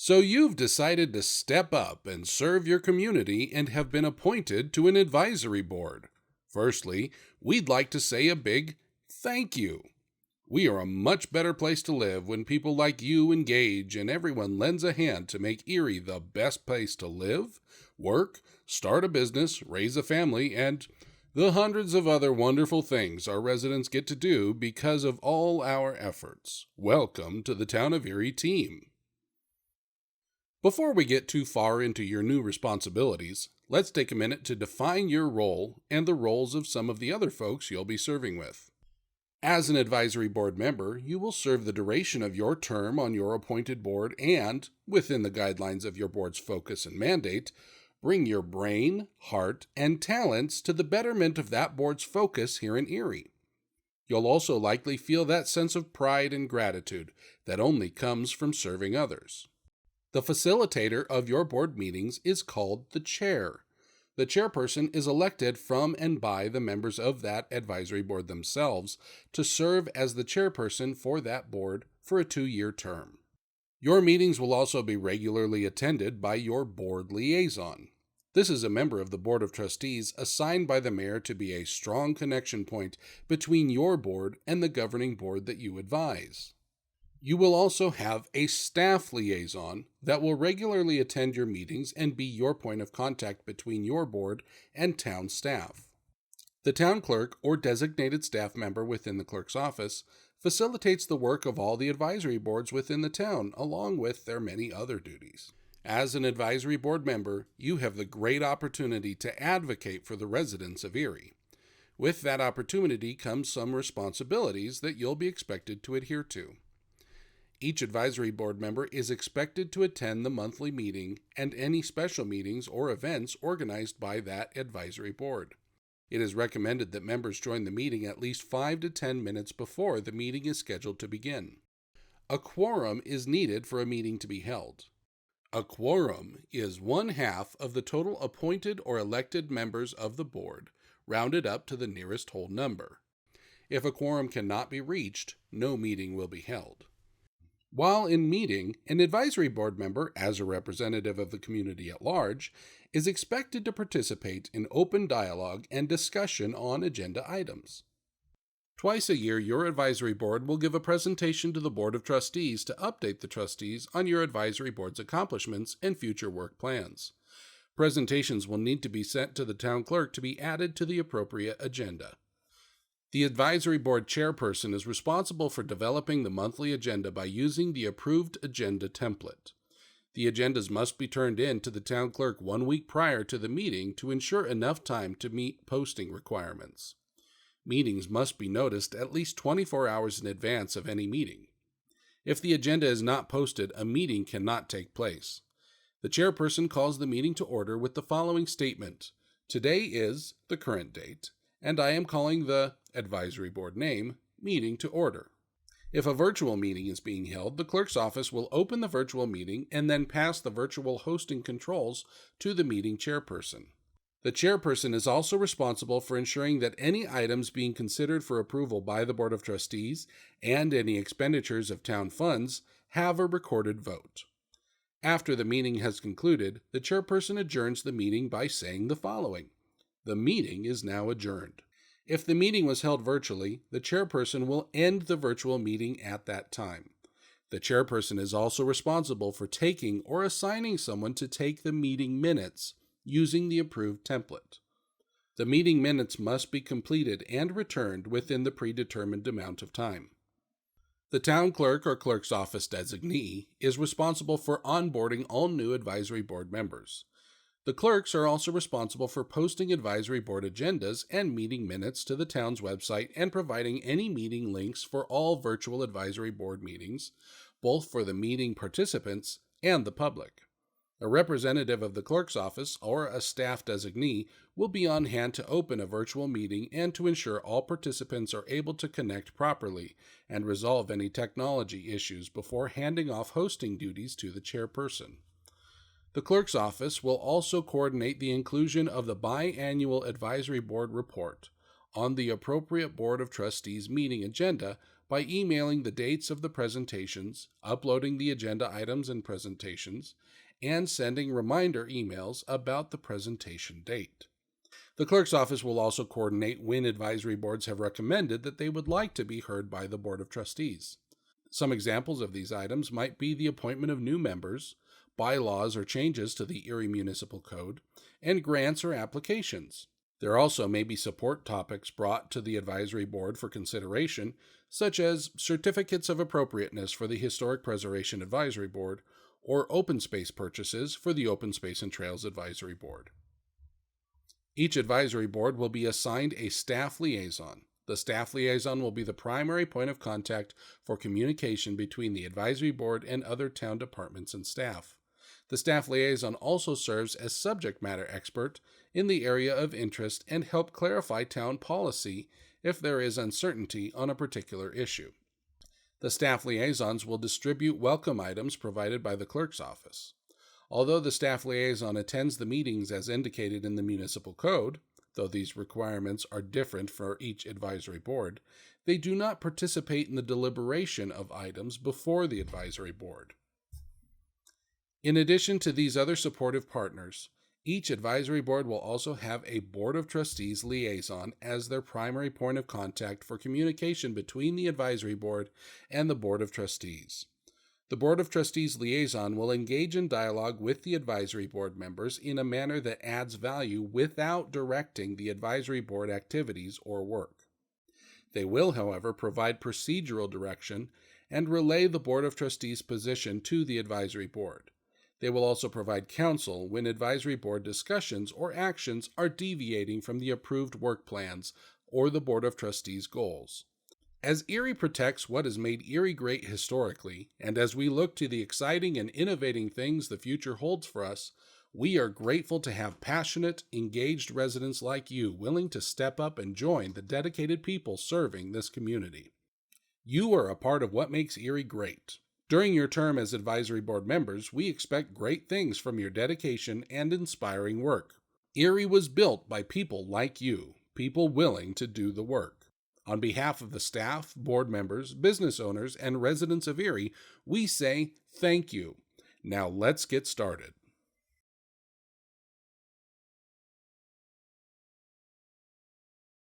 So you've decided to step up and serve your community and have been appointed to an advisory board. Firstly, we'd like to say a big thank you. We are a much better place to live when people like you engage and everyone lends a hand to make Erie the best place to live, work, start a business, raise a family, and the hundreds of other wonderful things our residents get to do because of all our efforts. Welcome to the Town of Erie team. Before we get too far into your new responsibilities, let's take a minute to define your role and the roles of some of the other folks you'll be serving with. As an advisory board member, you will serve the duration of your term on your appointed board and, within the guidelines of your board's focus and mandate, bring your brain, heart, and talents to the betterment of that board's focus here in Erie. You'll also likely feel that sense of pride and gratitude that only comes from serving others. The facilitator of your board meetings is called the chair. The chairperson is elected from and by the members of that advisory board themselves to serve as the chairperson for that board for a 2-year term. Your meetings will also be regularly attended by your board liaison. This is a member of the Board of Trustees assigned by the mayor to be a strong connection point between your board and the governing board that you advise. You will also have a staff liaison that will regularly attend your meetings and be your point of contact between your board and town staff. The town clerk or designated staff member within the clerk's office facilitates the work of all the advisory boards within the town, along with their many other duties. As an advisory board member, you have the great opportunity to advocate for the residents of Erie. With that opportunity comes some responsibilities that you'll be expected to adhere to. Each advisory board member is expected to attend the monthly meeting and any special meetings or events organized by that advisory board. It is recommended that members join the meeting at least 5 to 10 minutes before the meeting is scheduled to begin. A quorum is needed for a meeting to be held. A quorum is 1/2 of the total appointed or elected members of the board, rounded up to the nearest whole number. If a quorum cannot be reached, no meeting will be held. While in meeting, an advisory board member, as a representative of the community at large, is expected to participate in open dialogue and discussion on agenda items. Twice a year, your advisory board will give a presentation to the Board of Trustees to update the trustees on your advisory board's accomplishments and future work plans. Presentations will need to be sent to the town clerk to be added to the appropriate agenda. The advisory board chairperson is responsible for developing the monthly agenda by using the approved agenda template. The agendas must be turned in to the town clerk 1 week prior to the meeting to ensure enough time to meet posting requirements. Meetings must be noticed at least 24 hours in advance of any meeting. If the agenda is not posted, a meeting cannot take place. The chairperson calls the meeting to order with the following statement: "Today is the current date, and I am calling the advisory board name meeting to order." If a virtual meeting is being held, the clerk's office will open the virtual meeting and then pass the virtual hosting controls to the meeting chairperson. The chairperson is also responsible for ensuring that any items being considered for approval by the Board of Trustees and any expenditures of town funds have a recorded vote. After the meeting has concluded, the chairperson adjourns the meeting by saying the following: "The meeting is now adjourned." If the meeting was held virtually, the chairperson will end the virtual meeting at that time. The chairperson is also responsible for taking or assigning someone to take the meeting minutes using the approved template. The meeting minutes must be completed and returned within the predetermined amount of time. The town clerk or clerk's office designee is responsible for onboarding all new advisory board members. The clerks are also responsible for posting advisory board agendas and meeting minutes to the town's website and providing any meeting links for all virtual advisory board meetings, both for the meeting participants and the public. A representative of the clerk's office or a staff designee will be on hand to open a virtual meeting and to ensure all participants are able to connect properly and resolve any technology issues before handing off hosting duties to the chairperson. The clerk's office will also coordinate the inclusion of the biannual advisory board report on the appropriate Board of Trustees meeting agenda by emailing the dates of the presentations, uploading the agenda items and presentations, and sending reminder emails about the presentation date. The clerk's office will also coordinate when advisory boards have recommended that they would like to be heard by the Board of Trustees. Some examples of these items might be the appointment of new members, bylaws or changes to the Erie Municipal Code, and grants or applications. There also may be support topics brought to the advisory board for consideration, such as certificates of appropriateness for the Historic Preservation Advisory Board or open space purchases for the Open Space and Trails Advisory Board. Each advisory board will be assigned a staff liaison. The staff liaison will be the primary point of contact for communication between the advisory board and other town departments and staff. The staff liaison also serves as subject matter expert in the area of interest and help clarify town policy if there is uncertainty on a particular issue. The staff liaisons will distribute welcome items provided by the clerk's office. Although the staff liaison attends the meetings as indicated in the municipal code, though these requirements are different for each advisory board, they do not participate in the deliberation of items before the advisory board. In addition to these other supportive partners, each advisory board will also have a Board of Trustees liaison as their primary point of contact for communication between the advisory board and the Board of Trustees. The Board of Trustees liaison will engage in dialogue with the advisory board members in a manner that adds value without directing the advisory board activities or work. They will, however, provide procedural direction and relay the Board of Trustees' position to the advisory board. They will also provide counsel when advisory board discussions or actions are deviating from the approved work plans or the Board of Trustees' goals. As Erie protects what has made Erie great historically, and as we look to the exciting and innovating things the future holds for us, we are grateful to have passionate, engaged residents like you willing to step up and join the dedicated people serving this community. You are a part of what makes Erie great. During your term as advisory board members, we expect great things from your dedication and inspiring work. Erie was built by people like you, people willing to do the work. On behalf of the staff, board members, business owners, and residents of Erie, we say thank you. Now let's get started.